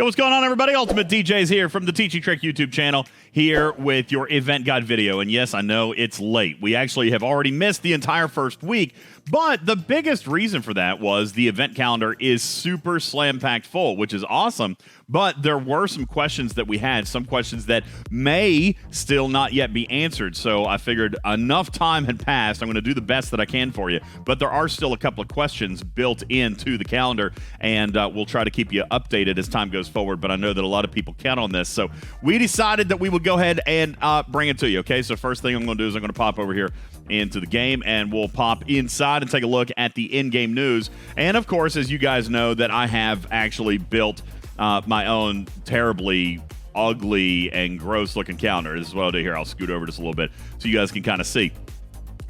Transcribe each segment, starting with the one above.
Yo, what's going on, everybody? UltimatDjz here from the Teaching Trick YouTube channel, here with your event guide video. And yes, I know it's late. We actually have already missed the entire first week, but the biggest reason for that was the event calendar is super slam-packed full, which is awesome. But there were some questions that we had, some questions that may still not yet be answered. So I figured enough time had passed. I'm going to do the best that I can for you. But there are still a couple of questions built into the calendar, and we'll try to keep you updated as time goes forward. But I know that a lot of people count on this. So we decided that we would go ahead and bring it to you, okay? So first thing I'm going to do is I'm going to pop over here into the game, and we'll pop inside and take a look at the in-game news. And, of course, as you guys know, that I have actually built my own terribly ugly and gross-looking calendar. This is what I'll do here. I'll scoot over just a little bit so you guys can kind of see.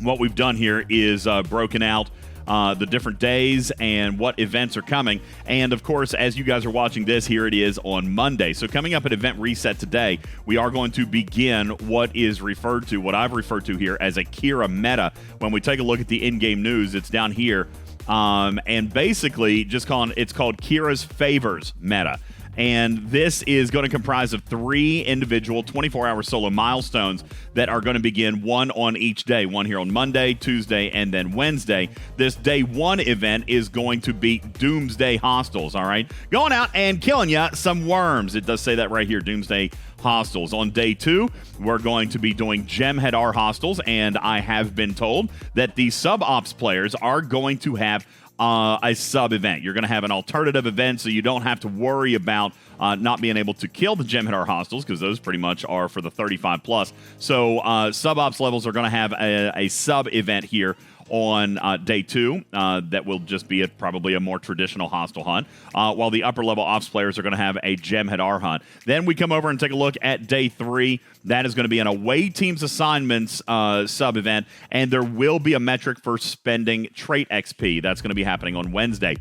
What we've done here is broken out the different days and what events are coming. And, of course, as you guys are watching this, here it is on Monday. So coming up at Event Reset today, we are going to begin what is referred to, what I've referred to here as a Kira meta. When we take a look at the in-game news, it's down here. And basically, it's called Kira's Favors meta. And this is going to comprise of 3 individual 24-hour solo milestones that are going to begin one on each day. One here on Monday, Tuesday, and then Wednesday. This day 1 event is going to be Doomsday Hostiles, all right? Going out and killing ya some worms. It does say that right here, Doomsday Hostiles. On day 2, we're going to be doing Gemhead R Hostiles, and I have been told that the sub-ops players are going to have a sub-event. You're going to have an alternative event, so you don't have to worry about not being able to kill the Gemhead R Hostiles, because those pretty much are for the 35+. So sub-ops levels are going to have a sub-event here on day 2 that will just be probably a more traditional hostile hunt, while the upper-level ops players are going to have a Gemhead R hunt. Then we come over and take a look at day 3. That is going to be an away teams assignments sub-event, and there will be a metric for spending trait XP. That's going to be happening on Wednesday,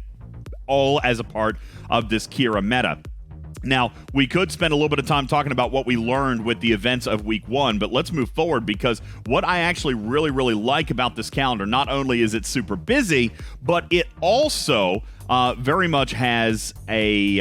all as a part of this Kira meta. Now, we could spend a little bit of time talking about what we learned with the events of week 1, but let's move forward, because what I actually really, really like about this calendar, not only is it super busy, but it also very much has a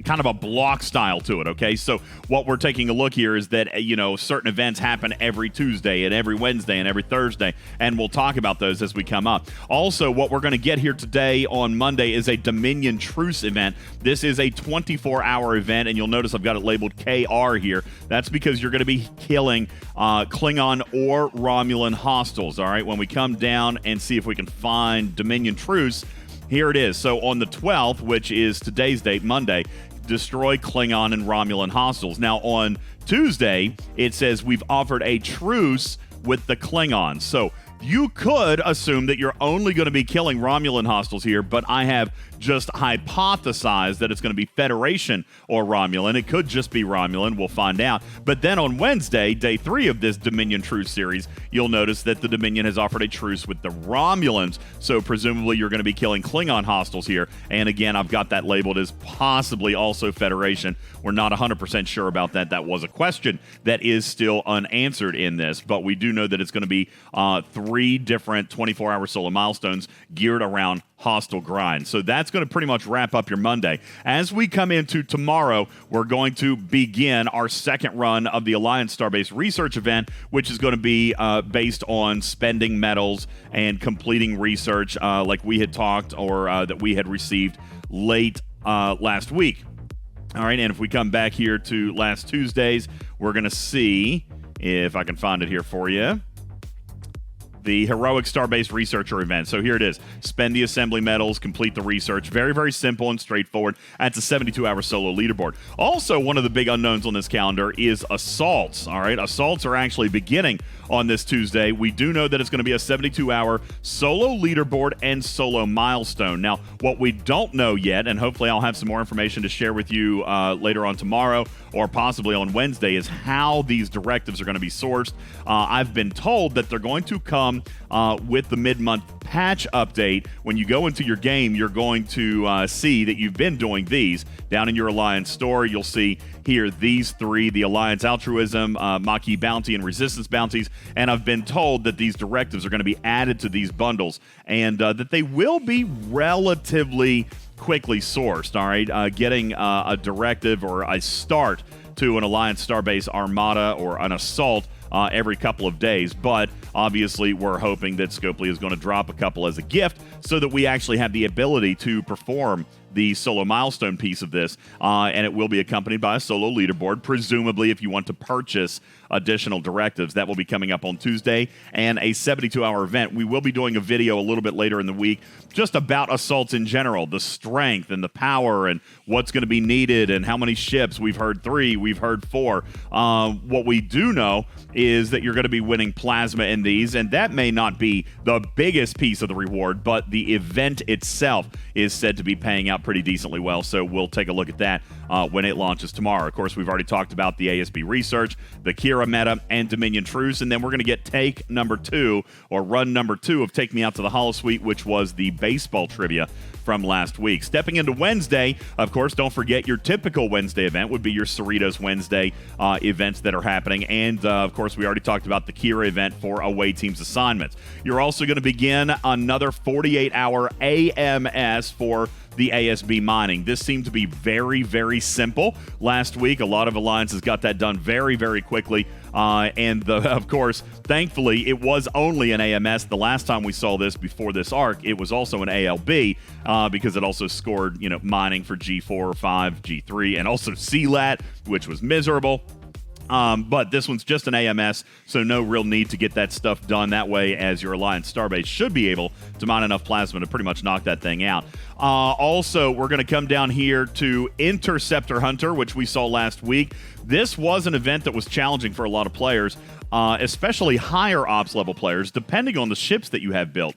kind of a block style to it, okay? So what we're taking a look here is that, you know, certain events happen every Tuesday and every Wednesday and every Thursday, and we'll talk about those as we come up. Also, what we're going to get here today on Monday is a Dominion Truce event. This is a 24-hour event, and you'll notice I've got it labeled KR here. That's because you're going to be killing Klingon or Romulan hostiles, all right? When we come down and see if we can find Dominion Truce, here it is. So on the 12th, which is today's date, Monday, destroy Klingon and Romulan hostiles. Now on Tuesday, it says we've offered a truce with the Klingons. So you could assume that you're only going to be killing Romulan hostiles here, but I have just hypothesized that it's going to be Federation or Romulan. It could just be Romulan. We'll find out. But then on Wednesday, day 3 of this Dominion Truce series, you'll notice that the Dominion has offered a truce with the Romulans. So presumably you're going to be killing Klingon hostiles here. And again, I've got that labeled as possibly also Federation. We're not 100% sure about that. That was a question that is still unanswered in this. But we do know that it's going to be 3 different 24-hour solo milestones geared around hostile grind. So that's going to pretty much wrap up your Monday. As we come into tomorrow, we're going to begin our second run of the Alliance Starbase Research event, which is going to be based on spending medals and completing research like we had talked, or that we had received late last week. All right, and if we come back here to last Tuesdays, we're going to see, if I can find it here for you, the Heroic Starbase Researcher event. So here it is. Spend the assembly medals, complete the research. Very, very simple and straightforward. That's a 72-hour solo leaderboard. Also, one of the big unknowns on this calendar is assaults. All right, assaults are actually beginning on this Tuesday. We do know that it's going to be a 72-hour solo leaderboard and solo milestone. Now, what we don't know yet, and hopefully I'll have some more information to share with you later on tomorrow or possibly on Wednesday, is how these directives are going to be sourced. I've been told that they're going to come with the mid-month patch update. When you go into your game, you're going to see that you've been doing these. Down in your Alliance store, you'll see here these 3, the Alliance Altruism, Maquis Bounty, and Resistance Bounties. And I've been told that these directives are going to be added to these bundles, and that they will be relatively quickly sourced, all right? Getting a directive or a start to an Alliance Starbase Armada or an assault every couple of days, but obviously we're hoping that Scopely is going to drop a couple as a gift so that we actually have the ability to perform the solo milestone piece of this, and it will be accompanied by a solo leaderboard. Presumably, if you want to purchase additional directives, that will be coming up on Tuesday, and a 72-hour event. We will be doing a video a little bit later in the week just about assaults in general, the strength and the power and what's going to be needed and how many ships. We've heard 3, we've heard 4. What we do know is that you're going to be winning plasma in these, and that may not be the biggest piece of the reward, but the event itself is said to be paying out pretty decently well, so we'll take a look at that when it launches tomorrow. Of course, we've already talked about the ASB research, the Kira meta, and Dominion Truce, and then we're going to get take number 2, or run number 2 of Take Me Out to the Holosuite, which was the baseball trivia from last week. Stepping into Wednesday, of course, don't forget your typical Wednesday event would be your Cerritos Wednesday events that are happening, and of course, we already talked about the Kira event for away teams assignments. You're also going to begin another 48-hour AMS for the ASB mining. This seemed to be very, very simple last week. A lot of alliances got that done very, very quickly. Of course, thankfully, it was only an AMS. The last time we saw this before this arc, it was also an ALB because it also scored, mining for G4, 5, G3, and also CLAT, which was miserable. But this one's just an AMS, so no real need to get that stuff done that way, as your Alliance Starbase should be able to mine enough plasma to pretty much knock that thing out. Also, we're going to come down here to Interceptor Hunter, which we saw last week. This was an event that was challenging for a lot of players, especially higher ops level players, depending on the ships that you have built.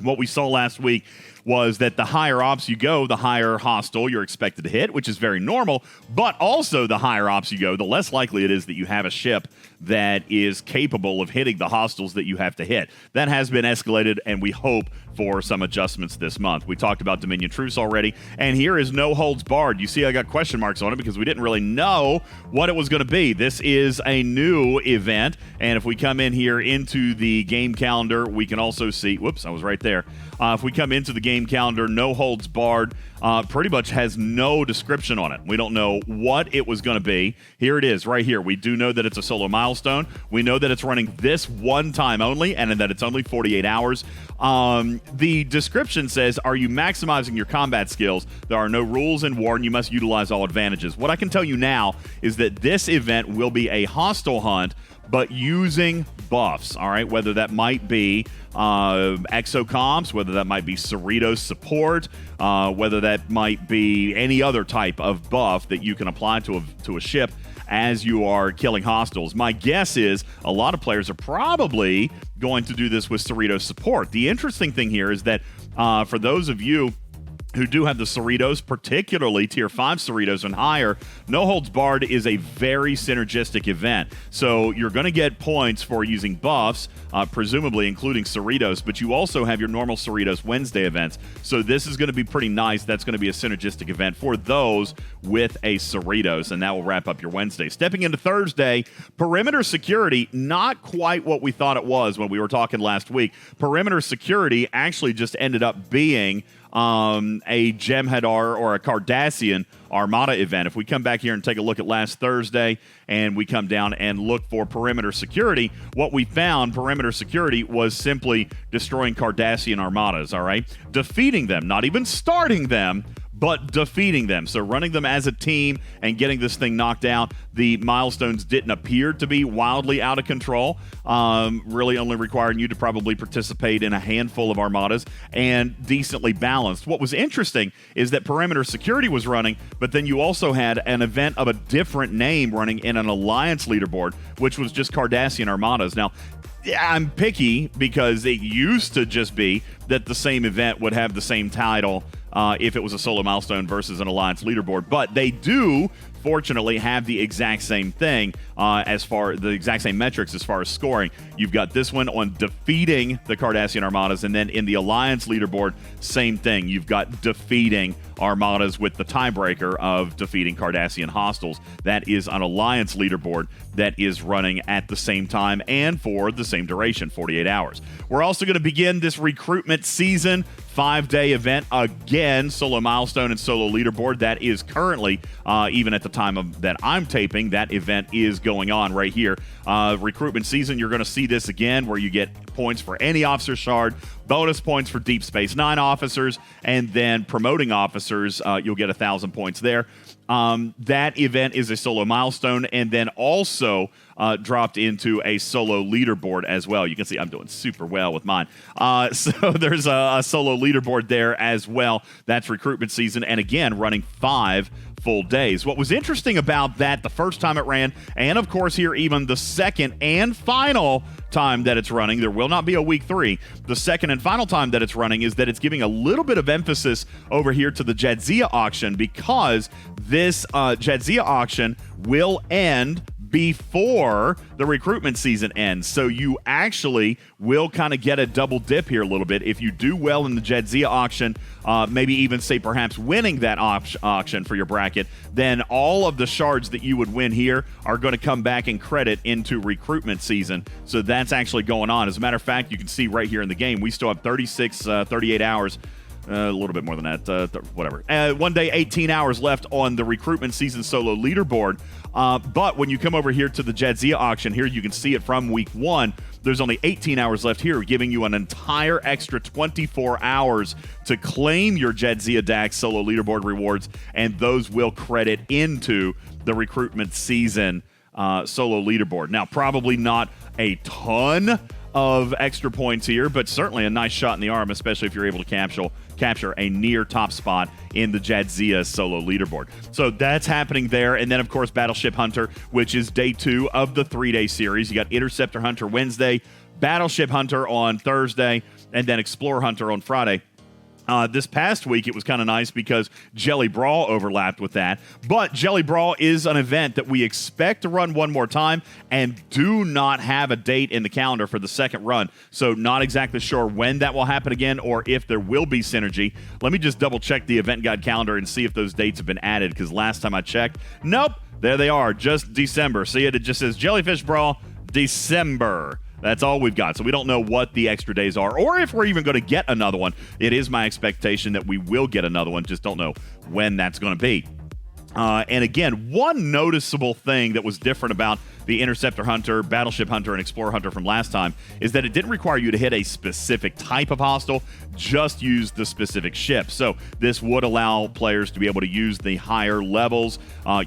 What we saw last week was that the higher ops you go, the higher hostile you're expected to hit, which is very normal, but also the higher ops you go, the less likely it is that you have a ship that is capable of hitting the hostiles that you have to hit. That has been escalated, and we hope for some adjustments this month. We talked about Dominion Truce already, and here is No Holds Barred. You see I got question marks on it because we didn't really know what it was going to be. This is a new event, and if we come in here into the game calendar, we can also see, whoops, I was right there. If we come into the game calendar, No Holds Barred pretty much has no description on it. We don't know what it was going to be. Here it is right here. We do know that it's a solo milestone. We know that it's running this one time only, and that it's only 48 hours. The description says, are you maximizing your combat skills? There are no rules in war, and you must utilize all advantages. What I can tell you now is that this event will be a hostile hunt, but using buffs, all right? Whether that might be exocomps, whether that might be Cerritos support, whether that might be any other type of buff that you can apply to a ship as you are killing hostiles. My guess is a lot of players are probably going to do this with Cerritos support. The interesting thing here is that for those of you who do have the Cerritos, particularly Tier 5 Cerritos and higher, No Holds Barred is a very synergistic event. So you're going to get points for using buffs, presumably including Cerritos, but you also have your normal Cerritos Wednesday events. So this is going to be pretty nice. That's going to be a synergistic event for those with a Cerritos, and that will wrap up your Wednesday. Stepping into Thursday, Perimeter Security, not quite what we thought it was when we were talking last week. Perimeter Security actually just ended up being a Jem'Hadar or a Cardassian Armada event. If we come back here and take a look at last Thursday and we come down and look for Perimeter Security, what we found, Perimeter Security, was simply destroying Cardassian Armadas, all right? Defeating them, not even starting them, but defeating them. So running them as a team and getting this thing knocked out. The milestones didn't appear to be wildly out of control, really only requiring you to probably participate in a handful of armadas and decently balanced. What was interesting is that Perimeter Security was running, but then you also had an event of a different name running in an Alliance leaderboard, which was just Cardassian Armadas. Now, I'm picky because it used to just be that the same event would have the same title if it was a solo milestone versus an Alliance leaderboard, but they do fortunately have the exact same thing as far the exact same metrics as far as scoring. You've got this one on defeating the Cardassian Armadas, and then in the Alliance leaderboard, same thing. You've got defeating Armadas with the tiebreaker of defeating Cardassian hostiles. That is an Alliance leaderboard that is running at the same time and for the same duration, 48 hours. We're also going to begin this recruitment season 5-day event, again, solo milestone and solo leaderboard. That is currently, even at the time that I'm taping, that event is going on right here. Recruitment season, you're going to see this again, where you get points for any officer shard, bonus points for Deep Space Nine officers, and then promoting officers, you'll get 1,000 points there. That event is a solo milestone, and then also dropped into a solo leaderboard as well. You can see I'm doing super well with mine. So there's a solo leaderboard there as well. That's recruitment season, and again, running 5 full days. What was interesting about that the first time it ran, and of course here even the second and final time that it's running, there will not be a week 3. The second and final time that it's running is that it's giving a little bit of emphasis over here to the Jadzia auction, because this Jadzia auction will end before the recruitment season ends. So you actually will kind of get a double dip here a little bit. If you do well in the Jadzia auction, maybe even say perhaps winning that auction for your bracket, then all of the shards that you would win here are going to come back and credit into recruitment season. So that's actually going on. As a matter of fact, you can see right here in the game, we still have 38 hours. A little bit more than that, whatever. 1 day, 18 hours left on the recruitment season solo leaderboard. But when you come over here to the Jadzia auction, here you can see it from week 1. There's only 18 hours left here, giving you an entire extra 24 hours to claim your Jadzia Dax solo leaderboard rewards, and those will credit into the recruitment season solo leaderboard. Now, probably not a ton of extra points here, but certainly a nice shot in the arm, especially if you're able to capture a near top spot in the Jadzia solo leaderboard. So that's happening there. And then, of course, Battleship Hunter, which is day 2 of the 3-day series. You got Interceptor Hunter Wednesday, Battleship Hunter on Thursday, and then Explorer Hunter on Friday. This past week, it was kind of nice because Jelly Brawl overlapped with that. But Jelly Brawl is an event that we expect to run one more time and do not have a date in the calendar for the second run. So not exactly sure when that will happen again or if there will be synergy. Let me just double check the event guide calendar and see if those dates have been added, because last time I checked, nope, there they are, just December. See it? It just says Jellyfish Brawl, December. That's all we've got. So we don't know what the extra days are or if we're even going to get another one. It is my expectation that we will get another one. Just don't know when that's going to be. And again, one noticeable thing that was different about the Interceptor Hunter, Battleship Hunter, and Explorer Hunter from last time is that it didn't require you to hit a specific type of hostile, just use the specific ship. So this would allow players to be able to use the higher levels.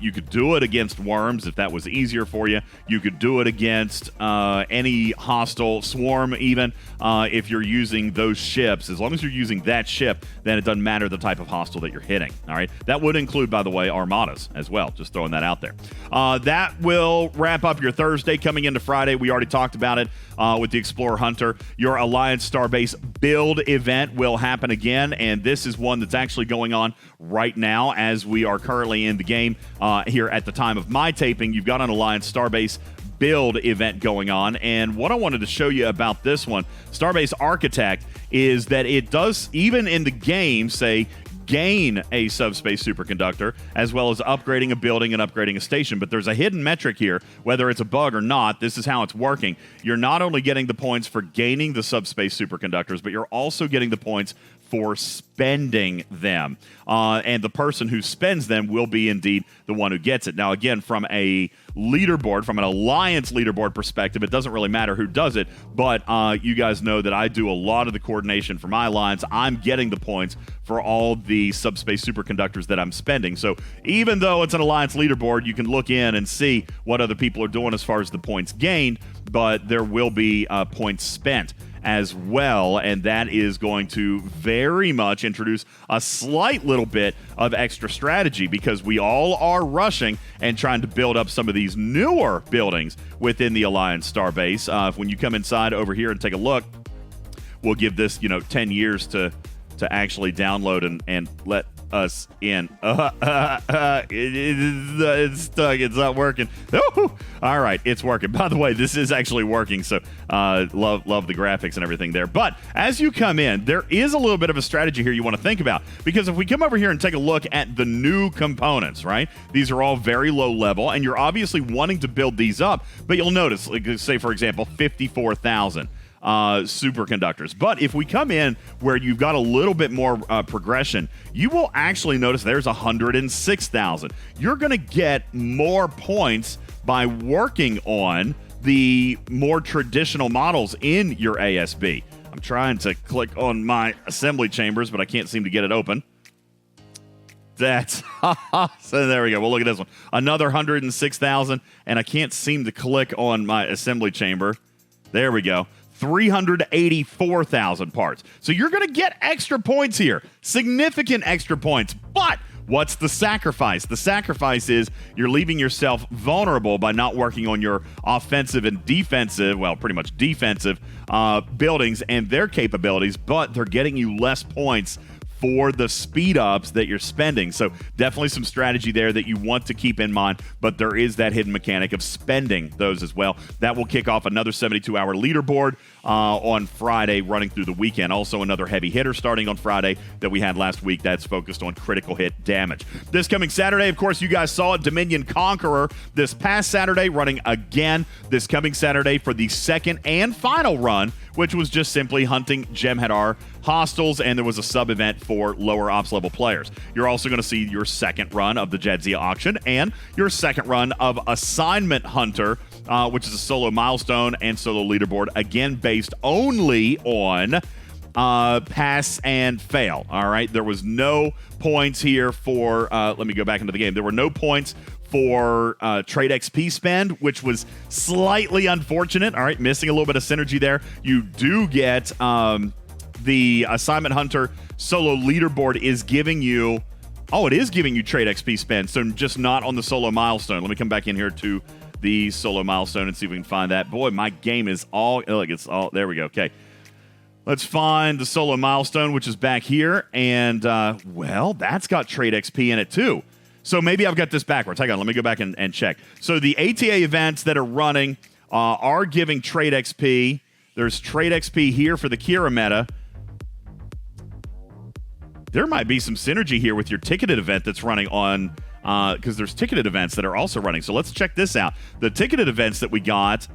You could do it against worms if that was easier for you. You could do it against any hostile swarm even if you're using those ships. As long as you're using that ship, then it doesn't matter the type of hostile that you're hitting. All right, that would include, by the way, armadas as well. Just throwing that out there. That will wrap up your Thursday. Coming into Friday, we already talked about it with the Explorer Hunter. Your Alliance Starbase build event will happen again, and this is one that's actually going on right now as we are currently in the game here at the time of my taping. You've got an Alliance Starbase build event going on, and what I wanted to show you about this one, Starbase Architect, is that it does, even in the game, say gain a subspace superconductor, as well as upgrading a building and upgrading a station. But there's a hidden metric here, whether it's a bug or not. This is how it's working. You're not only getting the points for gaining the subspace superconductors, but you're also getting the points for spending them. And the person who spends them will be indeed the one who gets it. Now, again, from a leaderboard, from an Alliance leaderboard perspective, it doesn't really matter who does it, but you guys know that I do a lot of the coordination for my Alliance. I'm getting the points for all the subspace superconductors that I'm spending. So even though it's an Alliance leaderboard, you can look in and see what other people are doing as far as the points gained, but there will be points spent as well, and that is going to very much introduce a slight little bit of extra strategy, because we all are rushing and trying to build up some of these newer buildings within the Alliance Starbase. When you come inside over here and take a look, we'll give this 10 years to actually download and let us in. It's stuck. It's not working. All right, it's working. By the way, this is actually working, so love the graphics and everything there. But as you come in, there is a little bit of a strategy here you want to think about, because if we come over here and take a look at the new components, right? These are all very low level, and you're obviously wanting to build these up, but you'll notice, like, say, for example, 54,000. superconductors. But if we come in where you've got a little bit more progression, you will actually notice there's 106,000. You're going to get more points by working on the more traditional models in your ASB. I'm trying to click on my assembly chambers, but I can't seem to get it open. That's so there we go. Well, look at this one. Another 106,000, and I can't seem to click on my assembly chamber. There we go. 384,000 parts. So you're going to get extra points here. Significant extra points. But what's the sacrifice? The sacrifice is you're leaving yourself vulnerable by not working on your offensive and defensive, well, pretty much defensive buildings and their capabilities, but they're getting you less points for the speed ups that you're spending. So definitely some strategy there that you want to keep in mind, but there is that hidden mechanic of spending those as well. That will kick off another 72-hour leaderboard on Friday running through the weekend. Also another heavy hitter starting on Friday that we had last week that's focused on critical hit damage. This coming Saturday, of course, you guys saw it, Dominion Conqueror this past Saturday running again this coming Saturday for the second and final run, which was just simply hunting Jem'Hadar hostiles, and there was a sub-event for lower ops level players. You're also going to see your second run of the Jadzia auction and your second run of Assignment Hunter, which is a solo milestone and solo leaderboard, again based only on pass and fail. All right, there was no points here for, let me go back into the game. There were no points for trade XP spend, which was slightly unfortunate. All right, missing a little bit of synergy there. You do get the Assignment Hunter solo leaderboard is giving you, oh, it is giving you trade XP spend, so just not on the solo milestone. Let me come back in here to the solo milestone and see if we can find that. Boy, my game is all, look, it's all, there we go. Okay. Let's find the solo milestone, which is back here. And, well, that's got trade XP in it too. So maybe I've got this backwards. Hang on, let me go back and check. So the ATA events that are running are giving trade XP. There's trade XP here for the Kira meta. There might be some synergy here with your ticketed event that's running on, because there's ticketed events that are also running. So let's check this out. The ticketed events that we got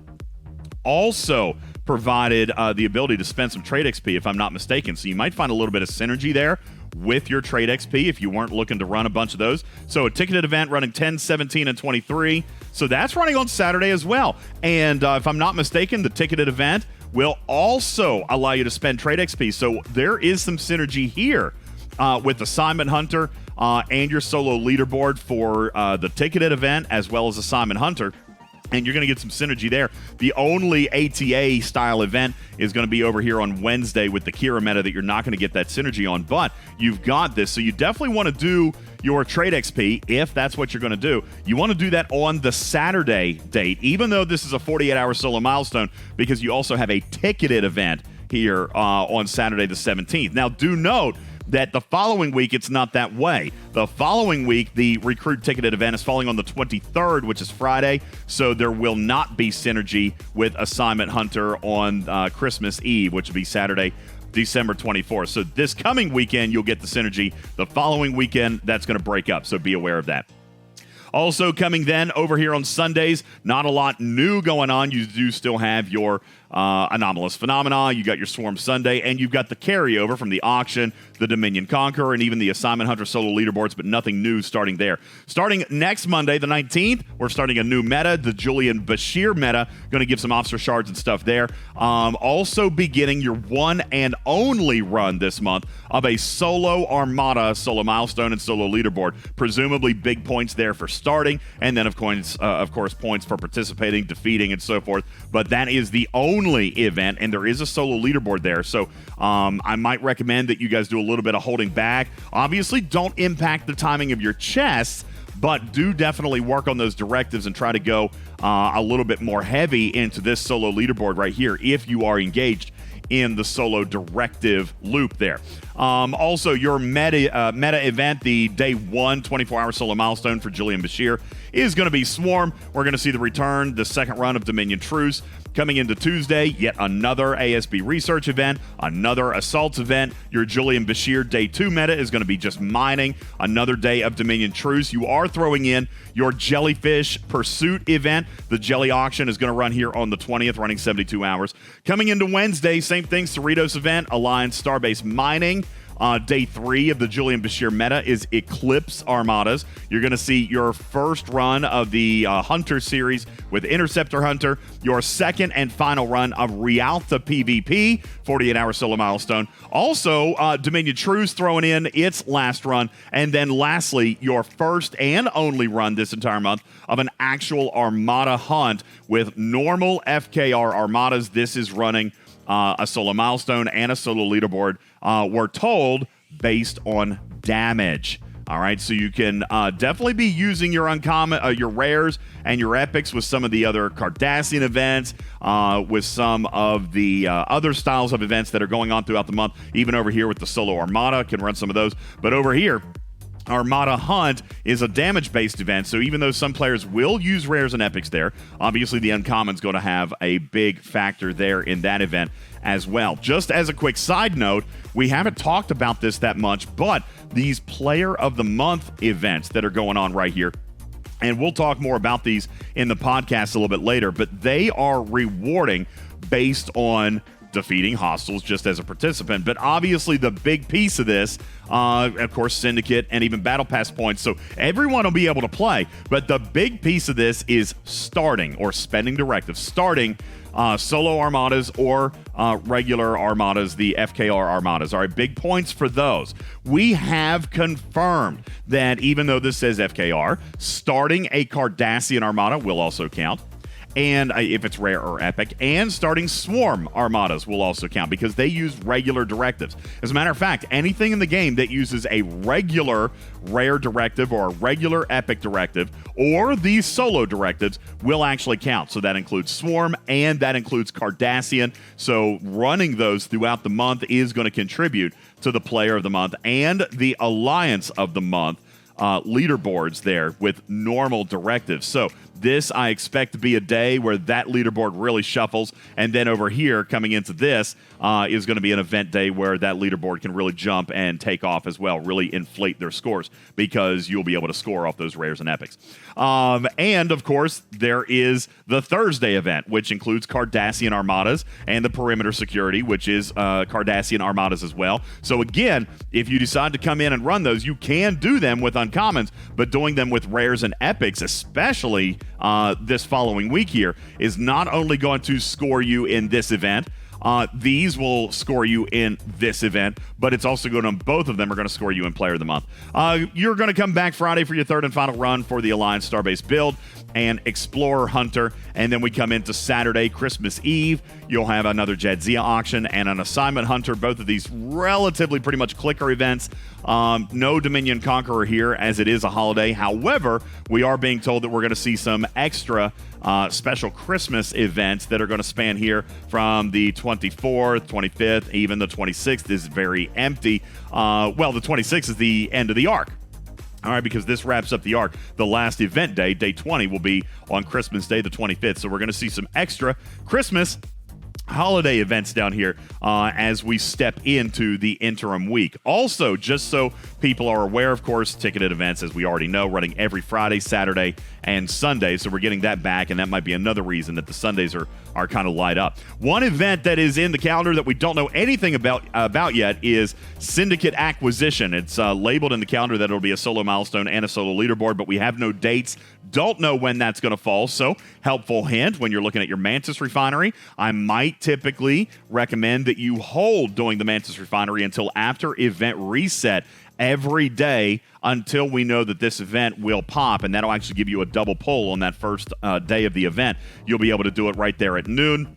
also provided the ability to spend some trade XP, if I'm not mistaken. So you might find a little bit of synergy there with your trade XP if you weren't looking to run a bunch of those. So a ticketed event running 10, 17, and 23. So that's running on Saturday as well. And if I'm not mistaken, the ticketed event will also allow you to spend trade XP. So there is some synergy here with Assignment Hunter and your solo leaderboard for the ticketed event as well as Assignment Hunter. And you're going to get some synergy there. The only ATA style event is going to be over here on Wednesday with the Kira meta that you're not going to get that synergy on, but you've got this. So you definitely want to do your trade XP if that's what you're going to do. You want to do that on the Saturday date, even though this is a 48-hour solo milestone, because you also have a ticketed event here on Saturday the 17th. Now, do note that the following week, it's not that way. The following week, the recruit ticketed event is falling on the 23rd, which is Friday, so there will not be synergy with Assignment Hunter on Christmas Eve, which will be Saturday, December 24th. So this coming weekend, you'll get the synergy. The following weekend, that's going to break up, so be aware of that. Also coming then over here on Sundays, not a lot new going on. You do still have your Anomalous Phenomena, you got your Swarm Sunday, and you've got the carryover from the auction, the Dominion Conqueror, and even the Assignment Hunter solo leaderboards, but nothing new starting there. Starting next Monday, the 19th, we're starting a new meta, the Julian Bashir meta, going to give some officer shards and stuff there. Also beginning your one and only run this month of a solo Armada, solo milestone, and solo leaderboard. Presumably big points there for starting, and then of course points for participating, defeating, and so forth. But that is the only event, and there is a solo leaderboard there. So I might recommend that you guys do a little bit of holding back. Obviously, don't impact the timing of your chests, but do definitely work on those directives and try to go a little bit more heavy into this solo leaderboard right here if you are engaged in the solo directive loop there. Also, your meta event, the day 1 24-hour solo milestone for Julian Bashir, is going to be Swarm. We're going to see the return, the second run of Dominion Truce. Coming into Tuesday, yet another ASB research event, another assaults event. Your Julian Bashir day 2 meta is going to be just mining. Another day of Dominion Truce. You are throwing in your Jellyfish Pursuit event. The Jelly Auction is going to run here on the 20th, running 72 hours. Coming into Wednesday, same thing, Cerritos event, Alliance Starbase Mining. Day 3 of the Julian Bashir meta is Eclipse Armadas. You're going to see your first run of the Hunter series with Interceptor Hunter, your second and final run of Rialta PvP, 48-hour solo milestone. Also, Dominion Truce throwing in its last run. And then lastly, your first and only run this entire month of an actual Armada hunt with normal FKR Armadas. This is running a solo milestone and a solo leaderboard, we're told, based on damage. All right, so you can definitely be using your uncommon, your rares and your epics with some of the other Cardassian events, with some of the other styles of events that are going on throughout the month. Even over here with the solo Armada, can run some of those. But over here, Armada Hunt is a damage-based event, so even though some players will use rares and epics there, obviously the uncommon's going to have a big factor there in that event as well. Just as a quick side note, we haven't talked about this that much, but these Player of the Month events that are going on right here, and we'll talk more about these in the podcast a little bit later, but they are rewarding based on defeating hostiles just as a participant. But obviously the big piece of this, of course, Syndicate and even Battle Pass points, so everyone will be able to play. But the big piece of this is starting or spending directives, starting solo Armadas or regular Armadas, the FKR Armadas. All right, big points for those. We have confirmed that even though this says FKR, starting a Cardassian Armada will also count. And if it's rare or epic, and starting Swarm Armadas will also count because they use regular directives. As a matter of fact, anything in the game that uses a regular rare directive or a regular epic directive or these solo directives will actually count. So that includes Swarm and that includes Cardassian. So running those throughout the month is going to contribute to the Player of the Month and the Alliance of the Month leaderboards there with normal directives. So this, I expect to be a day where that leaderboard really shuffles. And then over here, coming into this, is going to be an event day where that leaderboard can really jump and take off as well, really inflate their scores because you'll be able to score off those rares and epics. And, of course, there is the Thursday event, which includes Cardassian Armadas and the Perimeter Security, which is Cardassian Armadas as well. So, again, if you decide to come in and run those, you can do them with uncommons, but doing them with rares and epics, especially this following week here, is not only going to score you in this event, these will score you in this event, but it's also going to, both of them are going to score you in Player of the Month. You're going to come back Friday for your third and final run for the Alliance Starbase build and Explorer Hunter, and then we come into Saturday, Christmas Eve. You'll have another Jadzia auction and an Assignment Hunter, both of these relatively pretty much clicker events. No Dominion Conqueror here as it is a holiday. However, we are being told that we're going to see some extra special Christmas events that are going to span here from the 24th, 25th, even the 26th is very empty. Well, the 26th is the end of the arc. All right, because this wraps up the arc. The last event day, day 20, will be on Christmas Day, the 25th. So we're going to see some extra Christmas holiday events down here as we step into the interim week. Also, just so people are aware, of course, ticketed events, as we already know, running every Friday, Saturday, and Sunday. So we're getting that back, and that might be another reason that the Sundays are kind of light up. One event that is in the calendar that we don't know anything about yet is Syndicate Acquisition. It's labeled in the calendar that it'll be a solo milestone and a solo leaderboard, but we have no dates. Don't know when that's going to fall. So, helpful hint, when you're looking at your Mantis Refinery, I might typically recommend that you hold doing the Mantis Refinery until after event reset every day until we know that this event will pop, and that'll actually give you a double pull on that first day of the event. You'll be able to do it right there at noon.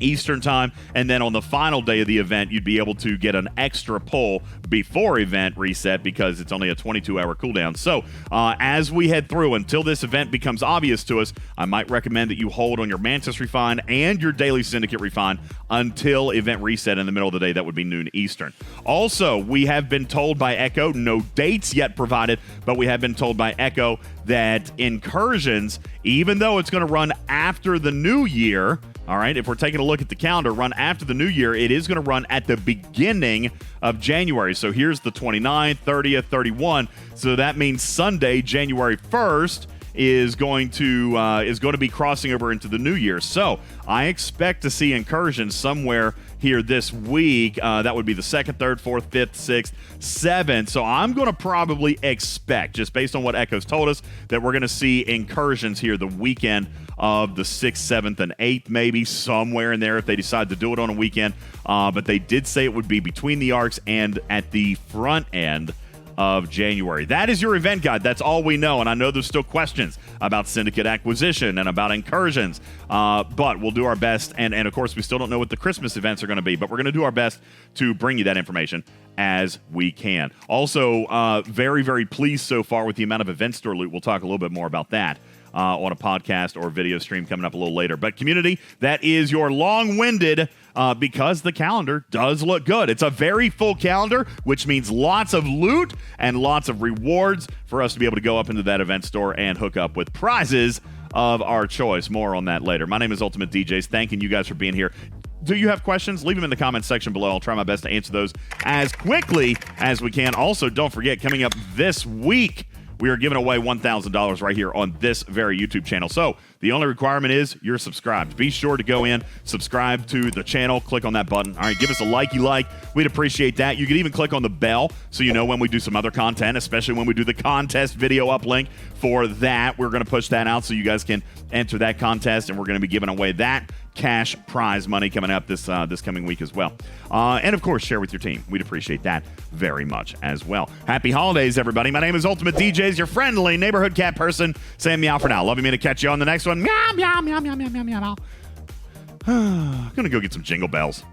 Eastern time, and then on the final day of the event, you'd be able to get an extra pull before event reset because it's only a 22-hour cooldown. So as we head through until this event becomes obvious to us, I might recommend that you hold on your Mantis Refine and your Daily Syndicate Refine until event reset in the middle of the day. That would be noon Eastern. Also, we have been told by Echo, no dates yet provided, but we have been told by Echo that incursions, even though it's going to run after the new year, all right, if we're taking a look at the calendar, run after the new year, it is going to run at the beginning of January. So here's the 29th, 30th, 31. So that means Sunday, January 1st, is going to be crossing over into the new year. So I expect to see incursions somewhere here this week. That would be the 2nd, 3rd, 4th, 5th, 6th, 7th. So I'm going to probably expect, just based on what Echo's told us, that we're going to see incursions here the weekend of the 6th, 7th, and 8th, maybe somewhere in there if they decide to do it on a weekend. But they did say it would be between the arcs and at the front end of January. That is your event guide. That's all we know. And I know there's still questions about Syndicate acquisition and about incursions, but we'll do our best. And of course, we still don't know what the Christmas events are going to be, but we're going to do our best to bring you that information as we can. Also, very, very pleased so far with the amount of event store loot. We'll talk a little bit more about that on a podcast or video stream coming up a little later. But community, that is your long-winded because the calendar does look good. It's a very full calendar, which means lots of loot and lots of rewards for us to be able to go up into that event store and hook up with prizes of our choice. More on that later. My name is UltimatDjz. Thanking you guys for being here. Do you have questions? Leave them in the comments section below. I'll try my best to answer those as quickly as we can. Also, don't forget, coming up this week, we are giving away $1,000 right here on this very YouTube channel. So the only requirement is you're subscribed. Be sure to go in, subscribe to the channel, click on that button. All right, give us a like. We'd appreciate that. You can even click on the bell so you know when we do some other content, especially when we do the contest video uplink for that. We're going to push that out so you guys can enter that contest, and we're going to be giving away that cash prize money coming up this coming week as well. And of course, share with your team. We'd appreciate that very much as well. Happy holidays, everybody. My name is UltimatDjz, your friendly neighborhood cat person. Saying meow for now. Love you, me to catch you on the next one. Meow, meow, meow, meow, meow, meow, meow, meow. I'm gonna go get some jingle bells.